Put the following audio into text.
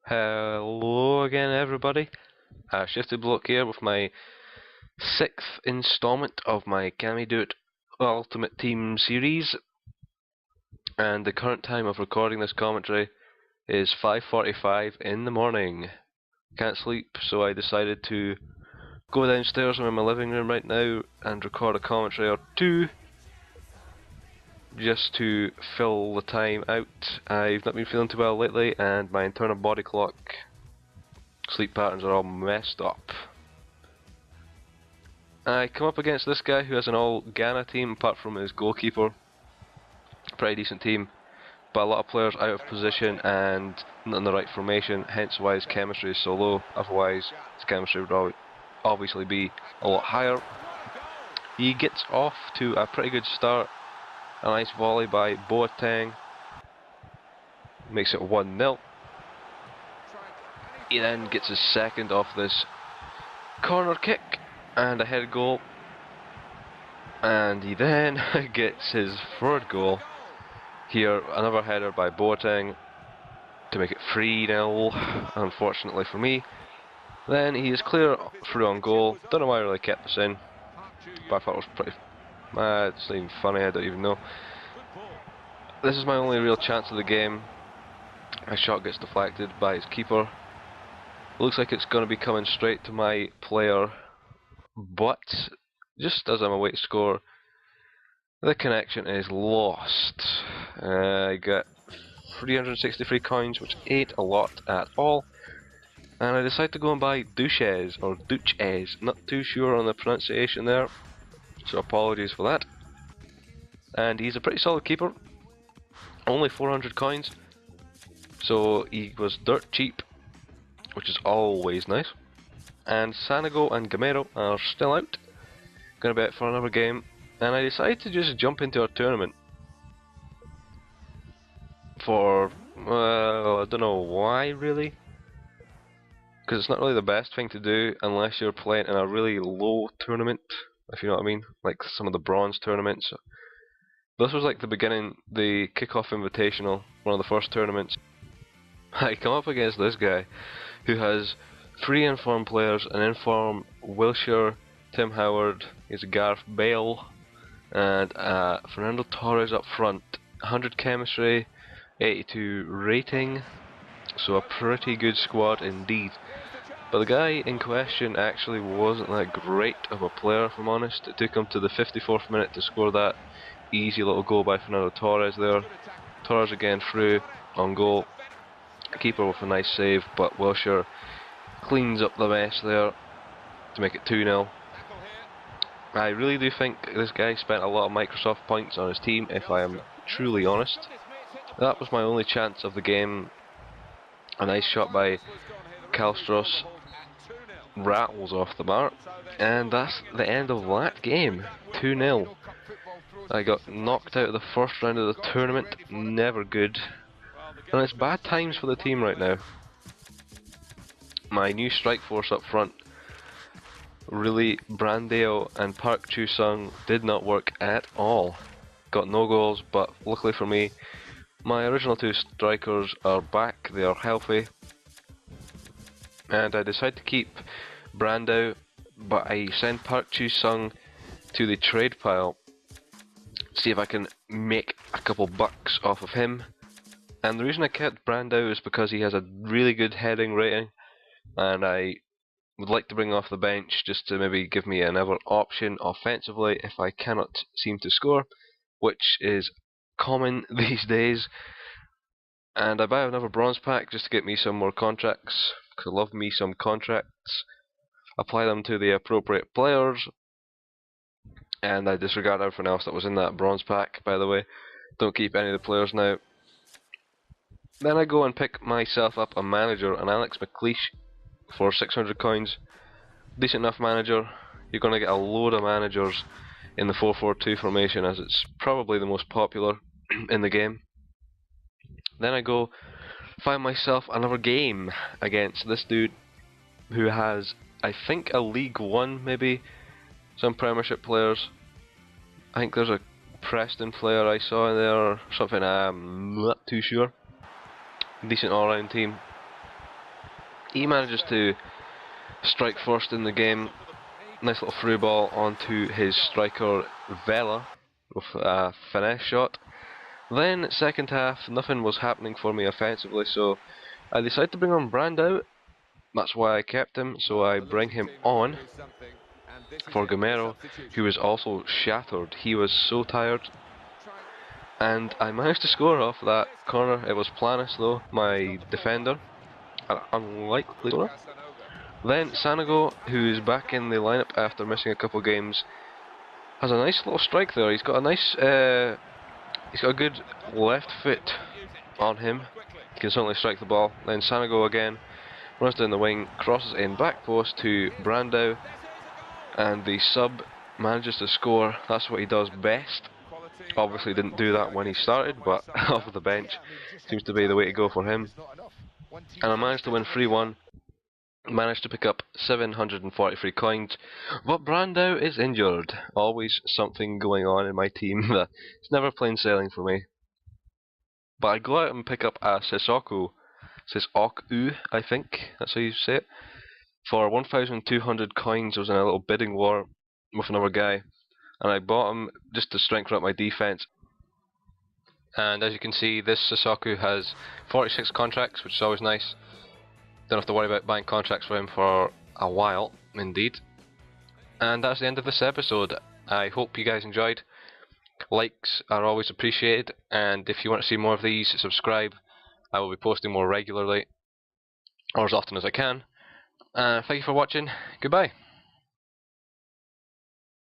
Hello again, everybody. Shifted Bloke here with my 6th installment of my Kammy Do It Ultimate Team series, and the current time of recording this commentary is 5:45 in the morning. Can't sleep, so I decided to go downstairs. I'm in my living room right now and record a commentary or two just to fill the time out. I've not been feeling too well lately, and my internal body clock sleep patterns are all messed up. I come up against this guy who has an all Ghana team apart from his goalkeeper. Pretty decent team, but a lot of players out of position and not in the right formation, hence why his chemistry is so low. Otherwise his chemistry would obviously be a lot higher. He gets off to a pretty good start. A nice volley by Boateng makes it 1-0. He then gets his second off this corner kick and a head goal, and he then gets his third goal here, another header by Boateng to make it 3-0, unfortunately for me. Then he is clear through on goal. Don't know why I really kept this in, but I thought it was pretty it's not even funny, I don't even know. This is my only real chance of the game. A shot gets deflected by his keeper. Looks like it's going to be coming straight to my player, but just as I'm awaiting score, the connection is lost. I got 363 coins, which ain't a lot at all, and I decide to go and buy Duches, or Duches, not too sure on the pronunciation there, so apologies for that. And he's a pretty solid keeper, only 400 coins, so he was dirt cheap, which is always nice. And Sanago and Gamero are still out, gonna be out for another game, and I decided to just jump into a tournament for, I don't know why really, because it's not really the best thing to do unless you're playing in a really low tournament, if you know what I mean, like some of the bronze tournaments. This was like the beginning, the kickoff invitational, one of the first tournaments. I come up against this guy who has 3 informed players, an informed Wilshere, Tim Howard, he's a Gareth Bale, and Fernando Torres up front. 100 chemistry, 82 rating, so a pretty good squad indeed. But the guy in question actually wasn't that great of a player, if I'm honest. It took him to the 54th minute to score that easy little goal by Fernando Torres there. Torres again through on goal. Keeper with a nice save, but Wilshere cleans up the mess there to make it 2-0. I really do think this guy spent a lot of Microsoft points on his team, if I am truly honest. That was my only chance of the game. A nice shot by Kalstros rattles off the mark, and that's the end of that game. 2-0. I got knocked out of the first round of the tournament, never good. And it's bad times for the team right now. My new strike force up front, really, Brandeo and Park Chu-sung, did not work at all. Got no goals, but luckily for me, my original 2 strikers are back, they are healthy. And I decide to keep Brandao, but I send Park Chu-sung to the trade pile, see if I can make a couple bucks off of him. And the reason I kept Brandao is because he has a really good heading rating, and I would like to bring off the bench just to maybe give me another option offensively if I cannot seem to score, which is common these days. And I buy another bronze pack just to get me some more contracts, because I love me some contracts. Apply them to the appropriate players, and I disregard everything else that was in that bronze pack, by the way. Don't keep any of the players now. Then I go and pick myself up a manager, an Alex McLeish, for 600 coins. Decent enough manager. You're going to get a load of managers in the 4-4-2 formation, as it's probably the most popular in the game. Then I go find myself another game against this dude who has, I think, a League One, maybe some Premiership players. I think there's a Preston player I saw in there or something, I'm not too sure. Decent all-round team. He manages to strike first in the game. Nice little through ball onto his striker Vela with a finesse shot. Then second half, nothing was happening for me offensively, so I decided to bring on Brandao. That's why I kept him, so I bring him on for Gamero, who was also shattered. He was so tired, and I managed to score off that corner. It was Planis though, my defender, an unlikely scorer. Then Sanogo, who is back in the lineup after missing a couple games, has a nice little strike there. He's got a nice, he's got a good left foot on him. He can certainly strike the ball. Then Sanogo again runs down the wing, crosses in back post to Brandao, and the sub manages to score. That's what he does best. Obviously didn't do that when he started, but off the bench seems to be the way to go for him. And I managed to win 3-1. Managed to pick up 743 coins, but Brandao is injured. Always something going on in my team that it's never plain sailing for me. But I go out and pick up a Sissoko, I think that's how you say it, for 1,200 coins. I was in a little bidding war with another guy, and I bought him just to strengthen up my defense. And as you can see, this Sissoko has 46 contracts, which is always nice. Don't have to worry about buying contracts for him for a while, indeed. And that's the end of this episode. I hope you guys enjoyed. Likes are always appreciated, and if you want to see more of these, subscribe. I will be posting more regularly, or as often as I can. Thank you for watching. Goodbye.